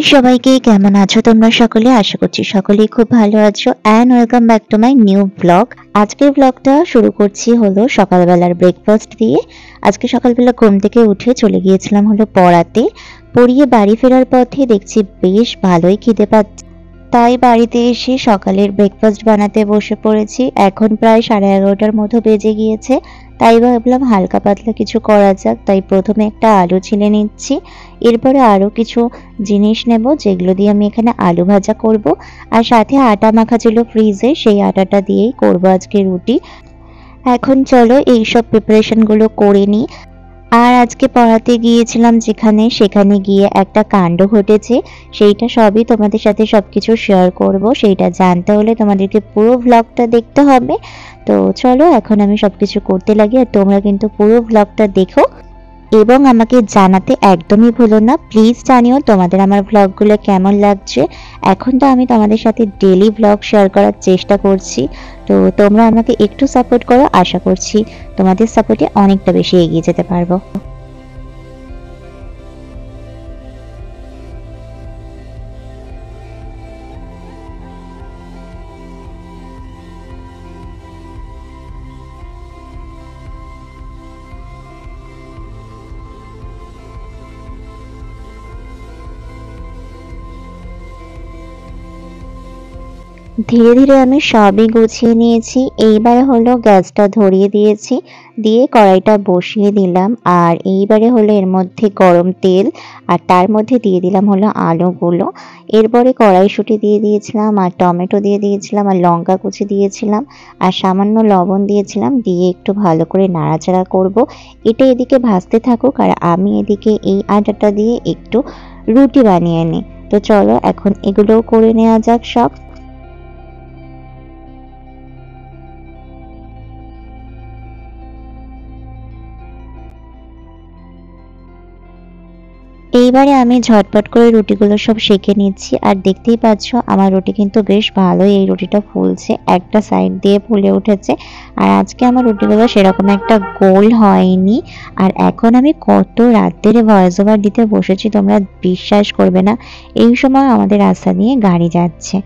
High সবাইকে, কেমন আছো তোমরা সকলে? আশা করছি সকলেই খুব ভালো আছো and welcome back to my new blog. আজকের ব্লগটা শুরু করছি হলো সকালবেলার ব্রেকফাস্ট দিয়ে। আজকে সকালবেলা ঘুম থেকে উঠে চলে গিয়েছিলাম হলো পড়াতে। পড়িয়ে বাড়ি ফেরার পথে দেখছি বেশ ভালোই খিদে পাচ্ছে, তাই বাড়িতে এসে সকালের ব্রেকফাস্ট বানাতে বসে পড়েছি। এখন প্রায় 11:30টার মতো বেজে গিয়েছে, তাই ভাবলাম হালকা পাতলা কিছু করা যাক। তাই প্রথমে একটা আলু ছিলে নিচ্ছি, এরপরে আরও কিছু জিনিস নেব যেগুলো দিয়ে আমি এখানে আলু ভাজা করব। আর সাথে আটা মাখা ছিল ফ্রিজে, সেই আটাটা দিয়েই করব আজকে রুটি। এখন চলো এইসব প্রিপারেশনগুলো করে নিই। আর আজকে পড়াতে গিয়েছিলাম যেখানে, সেখানে গিয়ে একটা কাণ্ড ঘটেছে, সেইটা সবই তোমাদের সাথে সবকিছু শেয়ার করব। সেইটা জানতে হলে তোমাদেরকে পুরো ব্লগটা দেখতে হবে। তো চলো এখন আমি সবকিছু করতে লাগি, আর তোমরা কিন্তু পুরো ব্লগটা দেখো এবং আমাকে জানাতে একদমই ভুলো না। প্লিজ জানিও তোমাদের আমার ব্লগগুলো কেমন লাগছে। এখন তো আমি তোমাদের সাথে ডেলি ব্লগ শেয়ার করার চেষ্টা করছি, তো তোমরা আমাকে একটু সাপোর্ট করো। আশা করছি তোমাদের সাপোর্টে অনেকটা বেশি এগিয়ে যেতে পারবো। ধীরে ধীরে আমি সবই গুছিয়ে নিয়েছি। এইবারে হলো গ্যাসটা ধরিয়ে দিয়েছি, দিয়ে কড়াইটা বসিয়ে দিলাম। আর এইবারে হলো এর মধ্যে গরম তেল, আর তার মধ্যে দিয়ে দিলাম হলো আলুগুলো। এরপরে কড়াইশুঁটি দিয়ে দিয়েছিলাম, আর টমেটো দিয়ে দিয়েছিলাম, আর লঙ্কা কুচি দিয়েছিলাম, আর সামান্য লবণ দিয়েছিলাম। দিয়ে একটু ভালো করে নাড়াচাড়া করব। এটা এদিকে ভাজতে থাকুক, আর আমি এদিকে এই আটাটা দিয়ে একটু রুটি বানিয়ে নিই। তো চলো এখন এগুলোও করে নেওয়া যাক সব। এইবারে আমি ঝটপট করে রুটিগুলো সব সেঁকে নিচ্ছি। আর দেখতেই পাচ্ছ আমার রুটি কিন্তু বেশ ভালোই, এই রুটিটা ফুলছে, একটা সাইড দিয়ে ফুলে উঠেছে। আর আজকে আমার রুটিগুলো সেরকম একটা গোল হয়নি। আর এখন আমি কত রাত্রে ভয়েস ওভার দিতে বসেছি, তোমরা বিশ্বাস করবে না। এই সময় আমাদের রাস্তা দিয়ে গাড়ি যাচ্ছে।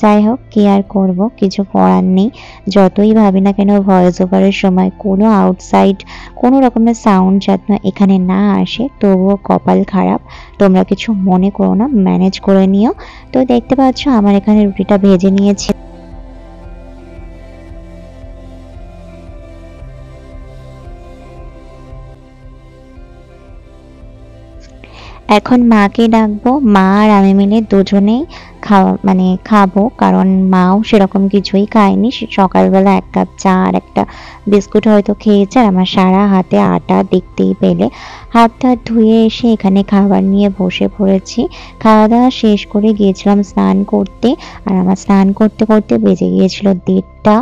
যাই হোক, কি আর করব, কিছু করার নেই। যতই ভাবি না কেন ভয়েস ওভারের সময় কোনো আউটসাইড কোনো রকমের সাউন্ড যাতে এখানে না আসে, তবুও কপাল খারাপ। তোমরা কিছু মনে করো না, ম্যানেজ করে নিও। তো দেখতে পাচ্ছ আমার এখানে রুটিটা ভেজে নিয়েছি। এখন মাকে ডাকবো, মা আর আমি মিলে দুজনেই খাবো, কারণ মাও সেরকম কিছুই খায়নি। সে সকালবেলা 1 কাপ চা আর একটা বিস্কুট হয়তো খেয়েছে। আর আমার সারা হাতে আটা, দেখতেই পেলে। হাত টাত ধুয়ে এসে এখানে খাবার নিয়ে বসে পড়েছি। খাওয়া দাওয়া শেষ করে গিয়েছিলাম স্নান করতে, আর আমার স্নান করতে করতে বেজে গিয়েছিল 1:30টা।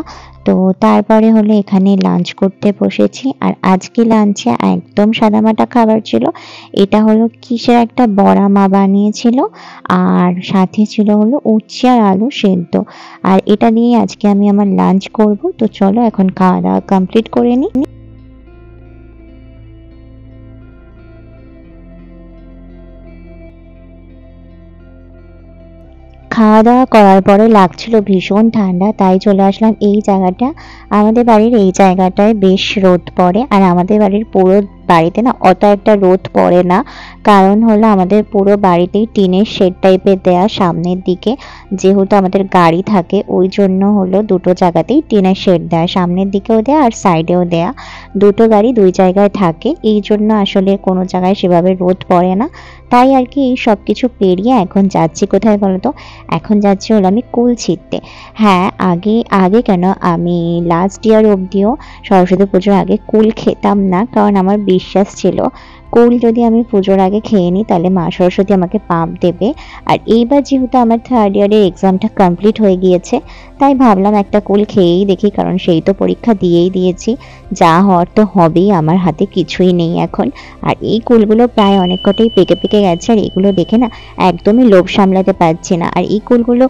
তো তারপরে হলো এখানে লাঞ্চ করতে বসেছি। আর আজকে লাঞ্চে একদম সাদামাটা খাবার ছিল। এটা হলো কিসের একটা বড়া মা বানিয়েছিল, আর সাথে ছিল হলো উচ্ছে আর আলু সেদ্ধ। আর এটা দিয়ে আজকে আমি আমার লাঞ্চ করব। তো চলো এখন খাওয়া দাওয়া কমপ্লিট করে নিই। খাওয়া দাওয়া করার পরে লাগছিল ভীষণ ঠান্ডা, তাই চলে আসলাম এই জায়গাটা। আমাদের বাড়ির এই জায়গাটায় বেশ রোদ পড়ে, আর আমাদের বাড়ির পুরো বাড়িতে না অত একটা রোদ পড়ে না। কারণ হলো আমাদের পুরো বাড়িতেই টিনের শেড টাইপের দেয়া সামনের দিকে। যেহেতু আমাদের গাড়ি থাকে, ওই জন্য হলো দুটো জায়গাতেই টিনের শেড দেয়া, সামনের দিকেও দেয়া আর সাইডেও দেয়া। দুটো গাড়ি দুই জায়গায় থাকে, এই জন্য আসলে কোনো জায়গায় সেভাবে রোদ পড়ে না। তাই আর কি এই সব কিছু পেরিয়ে এখন যাচ্ছি কোথায় বলো তো? এখন যাচ্ছি হলো আমি কুল ছিঁড়তে। হ্যাঁ, আগে আগে কেন, আমি লাস্ট ইয়ার অবধিও সরস্বতী পুজোর আগে কুল খেতাম না, কারণ আমার বিশ্বাস ছিল কুল যদি আমি পুজোর আগে খেয়ে নিই তাহলে মা সরস্বতী আমাকে পাপ দেবে। আর এইবার যেহেতু আমার 3rd ইয়ারের এক্সামটা কমপ্লিট হয়ে গিয়েছে, তাই ভাবলাম একটা কুল খেয়েই দেখি, কারণ সেই তো পরীক্ষা দিয়েই দিয়েছি, যা হওয়ার তো হবেই, আমার হাতে কিছুই নেই এখন। আর এই কুলগুলো প্রায় অনেক কটাই পেকে পেকে গেছে, আর এগুলো দেখে না একদমই লোভ সামলাতে পারছি না। আর এই কুলগুলো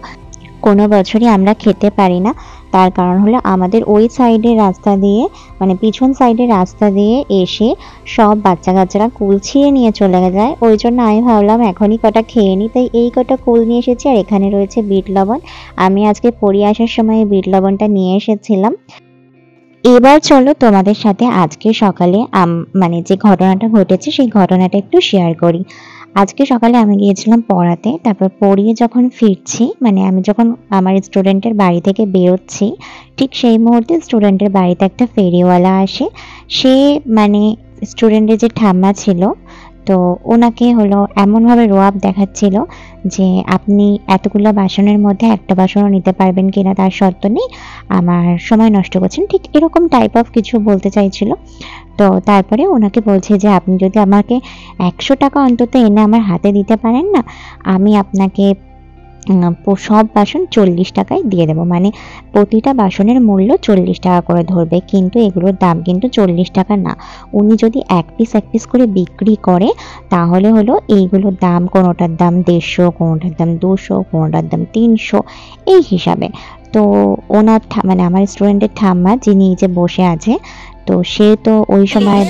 কোনো বছরই আমরা খেতে পারি না, তার কারণ হলো আমাদের ওই সাইডের রাস্তা দিয়ে মানে পিছন সাইডের রাস্তা দিয়ে এসে সব বাচ্চা কাচ্চারা কুল ছিঁড়ে নিয়ে চলে যায়। ওই জন্য আমি ভাবলাম এখনই কটা খেয়ে নিই, তাই এই কটা কুল নিয়ে এসেছি। আর এখানে রয়েছে বিট লবণ, আমি আজকে পড়ি আসার সময় বিট লবণটা নিয়ে এসেছিলাম। এবার চলো তোমাদের সাথে আজকে সকালে মানে যে ঘটনাটা ঘটেছে সেই ঘটনাটা একটু শেয়ার করি। আজকে সকালে আমি গিয়েছিলাম পড়াতে, তারপর পড়িয়ে যখন ফিরছি মানে আমি যখন আমার স্টুডেন্টের বাড়ি থেকে বেরোচ্ছি ঠিক সেই মুহূর্তে স্টুডেন্টের বাড়িতে একটা ফেরিওয়ালা আসে। সে মানে স্টুডেন্টের যে ঠাম্মা ছিল তো ওনাকে হলো এমনভাবে রোয়াব দেখাচ্ছিল যে আপনি এতগুলো বাসনের মধ্যে একটা বাসনও নিতে পারবেন কিনা তার শর্ত নেই, আমার সময় নষ্ট করছেন, ঠিক এরকম টাইপ অফ কিছু বলতে চাইছিল। তো তারপরে ওনাকে বলছে যে আপনি যদি আমাকে 100 টাকা অন্তত এনে আমার হাতে দিতে পারেন না, আমি আপনাকে সব বাসন 40 টাকায় দিয়ে দেবো। মানে প্রতিটা বাসনের মূল্য 40 টাকা করে ধরবে, কিন্তু এগুলোর দাম কিন্তু 40 টাকা না। উনি যদি এক পিস করে বিক্রি করে তাহলে হলো এইগুলোর দাম কোনোটার দাম 150, কোনোটার দাম 200, কোনোটার দাম 300 এই হিসাবে। তো ওনার মানে আমার স্টুডেন্টের ঠাম্মা যিনি যে বসে আছে তো সে তো ওই সময়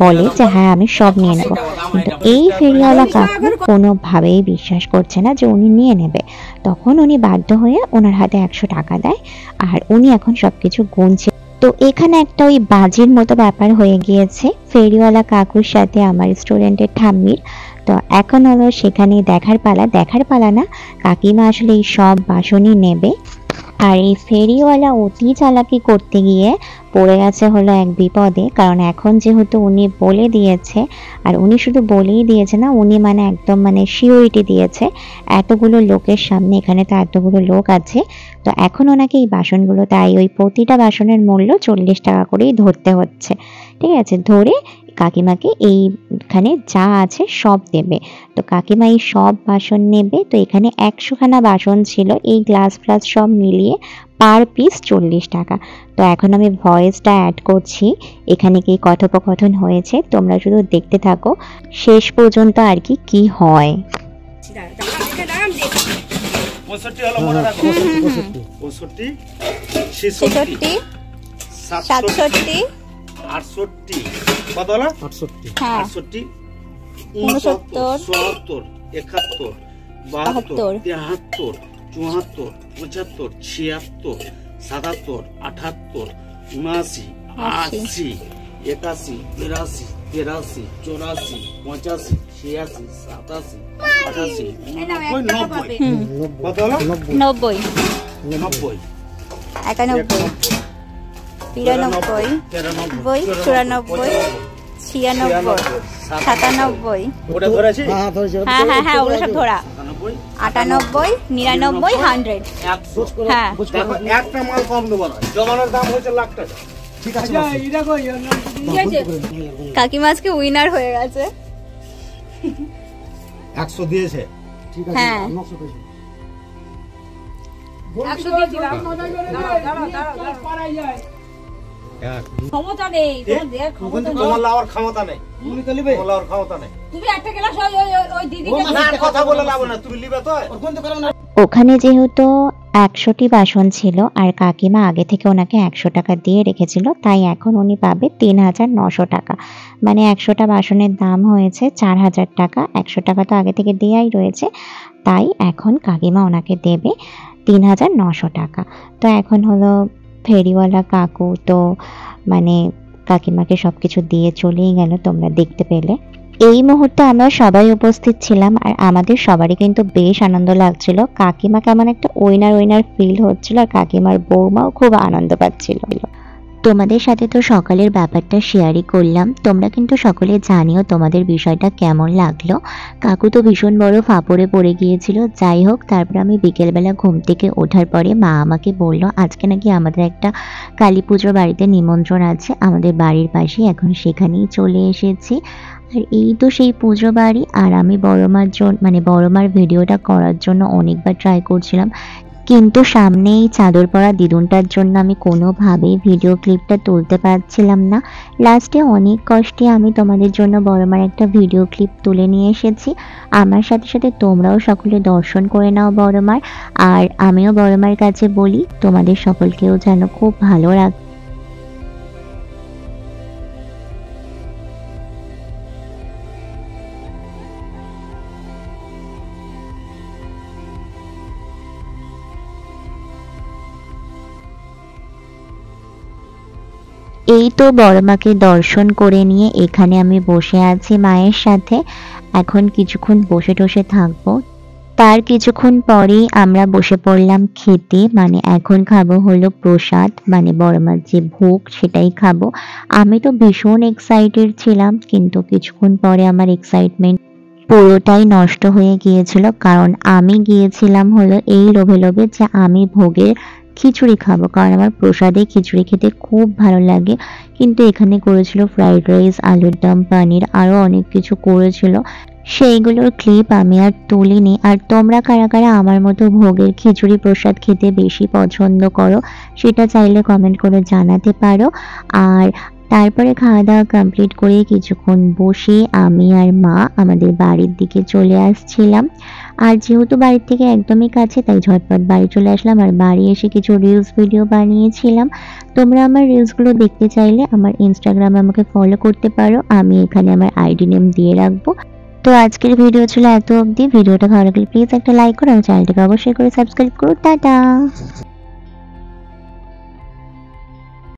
বলে যে হ্যাঁ আমি সব নিয়ে নেব, কিন্তু এই ফেরিওয়ালা কাকু কোনোভাবেই বিশ্বাস করছে না যে উনি নিয়ে নেবে। তখন উনি বাধ্য হয়ে ওনার হাতে 100 টাকা দেয় আর উনি এখন সবকিছু গুনছে। তো এখানে একটা ওই বাজির মতো ব্যাপার হয়ে গিয়েছে ফেরিওয়ালা কাকুর সাথে আমার স্টুডেন্টের ঠাম্মির। তো এখন হলো সেখানে দেখার পালা না, কাকিমা আসলে এই সব বাসনই নেবে। আর এই ফেরিওয়ালা অতি চালাকি করতে গিয়ে পড়ে গেছে হলো এক বিপদে, কারণ এখন যেহেতু উনি বলে দিয়েছে, আর উনি শুধু বলেই দিয়েছে না, উনি মানে একদম মানে সিওরিটি দিয়েছে এতগুলো লোকের সামনে, এখানে তো এতগুলো লোক আছে, তো এখন ওনাকে এই বাসনগুলো তাই ওই প্রতিটা বাসনের মূল্য 40 টাকা করেই ধরতে হচ্ছে। ঠিক আছে, ধরে কাকিমাকে এইখানে যা আছে সব দেবে। তো কাকিমা এই সব বাসন নেবে। তো এখানে 100খানা বাসন ছিল, এই গ্লাস ফ্লাস সব মিলিয়ে পার পিস 40 টাকা। তো এখন আমি ভয়েসটা অ্যাড করছি, এখানে কি কথোপকথন হয়েছে তোমরা শুধু দেখতে থাকো শেষ পর্যন্ত আর কি হয়। 68 কত হলো? 68 69 70 71 72 73 74 75 76 77 78 79 80 81 82 83 84 85 86 87 88 90 কত হলো? 90 90 91 92 93 94 95 96 97 ওটা ধরেছি? হ্যাঁ ওগুলো সব ধরা। 98 99 100 হ্যাঁ দেখো একটা মাল কম দেবো না, জমানোর দাম হচ্ছে লাখ টাকা। ঠিক আছে, কাকিমা আজকে উইনার হয়ে গেছে। 100 দিয়েছে। ঠিক আছে, হ্যাঁ 100 দিয়েছিলাম। ক্ষমতা নেই তোমার লাওয়ার ক্ষমতা নেই, তুমি তো লিবে লাওয়ার ক্ষমতা নেই। তুমি একটা গ্লাস ওই দিদিকে না কথা বলে লাভ না, তুমি লিবে তো ওখানে যেহেতু 100টি বাসন ছিল আর কাকিমা আগে থেকে ওনাকে 100 টাকা দিয়ে রেখেছিল, তাই এখন উনি পাবে 3900 টাকা। মানে 100টা বাসনের দাম হয়েছে 4000 টাকা। 100 টাকা তো আগে থেকে দেয়াই রয়েছে, তাই এখন কাকিমা ওনাকে দেবে 3900 টাকা। তো এখন হলো ফেরিওয়ালা কাকু তো মানে কাকিমাকে সবকিছু দিয়ে চলেই গেল, তোমরা দেখতে পেলে। এই মুহূর্তে আমরা সবাই উপস্থিত ছিলাম আর আমাদের সবারই কিন্তু বেশ আনন্দ লাগছিল। কাকিমা কেমন একটা উইনার ফিল হচ্ছিল আর কাকিমার বৌমাও খুব আনন্দ পাচ্ছিল। তোমাদের সাথে তো সকালের ব্যাপারটা শেয়ারই করলাম, তোমরা কিন্তু সকলে জানিও তোমাদের বিষয়টা কেমন লাগলো। কাকু তো ভীষণ বড় ফাপড়ে পড়ে গিয়েছিল। যাই হোক, তারপর আমি বিকেলবেলা ঘুম থেকে ওঠার পরে মা আমাকে বলল আজকে নাকি আমাদের একটা কালী পুজোর বাড়িতে নিমন্ত্রণ আছে আমাদের বাড়ির পাশে, এখন সেখানেই চলে এসেছি। আর এই তো সেই পুজো বাড়ি। আর আমি বড়মার ভিডিওটা করার জন্য অনেকবার ট্রাই করছিলাম, কিন্তু সামনে এই চাদর পরা দিদুনটার জন্য আমি কোনোভাবেই ভিডিও ক্লিপটা তুলতে পারছিলাম না। লাস্টে অনেক কষ্টে আমি তোমাদের জন্য বড় মার একটা ভিডিও ক্লিপ তুলে নিয়ে এসেছি। আমার সাথে সাথে তোমরাও সকলে দর্শন করে নাও বড় মার, আর আমিও বড় মার কাছে বলি তোমাদের সকলকেও যেন খুব ভালো রাখে। এই তো বড় মাকে দর্শন করে নিয়ে এখানে আমি বসে আছি মায়ের সাথে। এখন কিছুক্ষণ বসে টসে থাকবো, তার কিছুক্ষণ পরেই আমরা বসে পড়লাম খেতে। মানে এখন খাবো হলো প্রসাদ, মানে বড় মার যে ভোগ সেটাই খাবো। আমি তো ভীষণ এক্সাইটেড ছিলাম, কিন্তু কিছুক্ষণ পরে আমার এক্সাইটমেন্ট পুরোটাই নষ্ট হয়ে গিয়েছিল, কারণ আমি গিয়েছিলাম হলো এই লোভে লোভে যে আমি ভোগের খিচুড়ি খাবো, কারণ আমার প্রসাদে খিচুড়ি খেতে খুব ভালো লাগে। কিন্তু এখানে করেছিল ফ্রাইড রাইস, আলুর দম, পনির, আরও অনেক কিছু করেছিল। সেইগুলোর ক্লিপ আমি আর তুলিনি। আর তোমরা কারা কারা আমার মতো ভোগের খিচুড়ি প্রসাদ খেতে বেশি পছন্দ করো সেটা চাইলে কমেন্ট করে জানাতে পারো। আর তারপরে খাওয়া দাওয়া কমপ্লিট করে কিছুক্ষণ বসে আমি আর মা আমাদের বাড়ির দিকে চলে আসছিলাম। আর যেহেতু বাড়ির থেকে একদমই কাছে তাই ঝটপট বাড়ি চলে আসলাম। আর বাড়ি এসে কিছু রিলস ভিডিও বানিয়েছিলাম। তোমরা আমার রিলসগুলো দেখতে চাইলে আমার ইনস্টাগ্রামে আমাকে ফলো করতে পারো, আমি এখানে আমার আইডি নেম দিয়ে রাখবো। তো আজকের ভিডিও ছিল এত অবধি। ভিডিওটা ভালো লাগলে প্লিজ একটা লাইক করো, আর চ্যানেলটাকে অবশ্যই করে সাবস্ক্রাইব করো। টাটা।